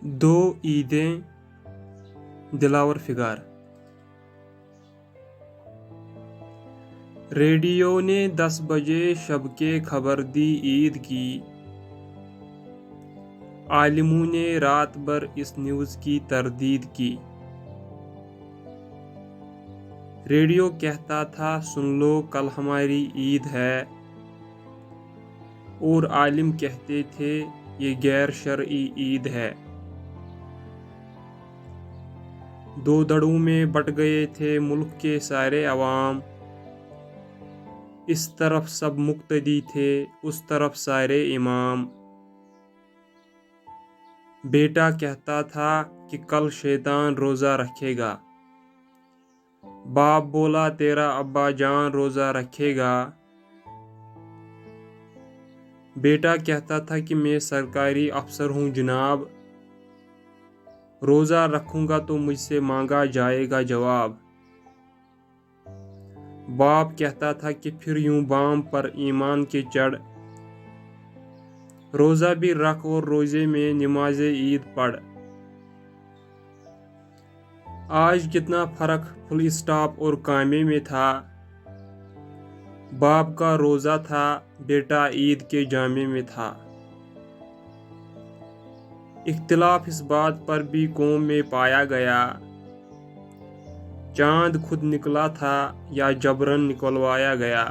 दो ईदें Dilawar figure. Radio ने 10 बजे शब के खबर दी ईद की। आलिमों ने रात भर इस न्यूज़ की तरदीद की। रेडियो कहता था सुन लो कल हमारी ईद है, और आलिम कहते थे ये गैर शरई ईद है। दो धड़ों में बट गए थे मुल्क के सारे अवाम, इस तरफ सब मुक्तदी थे उस तरफ सारे इमाम। बेटा कहता था कि कल शैतान रोज़ा रखेगा, बाप बोला तेरा अब्बा जान रोज़ा रखेगा। बेटा कहता था कि मैं सरकारी अफसर हूँ जनाब, रोज़ा रखूँगा तो मुझसे मांगा जाएगा जवाब। बाप कहता था कि फिर यूं बाम पर ईमान के चढ़, रोज़ा भी रख और रोज़े में नमाज़े ईद पढ़। आज कितना फ़र्क फुल स्टॉप और कामे में था, बाप का रोज़ा था बेटा ईद के जामे में था। इख्तिलाफ इस बात पर भी कौम में पाया गया, चांद खुद निकला था या जबरन निकलवाया गया।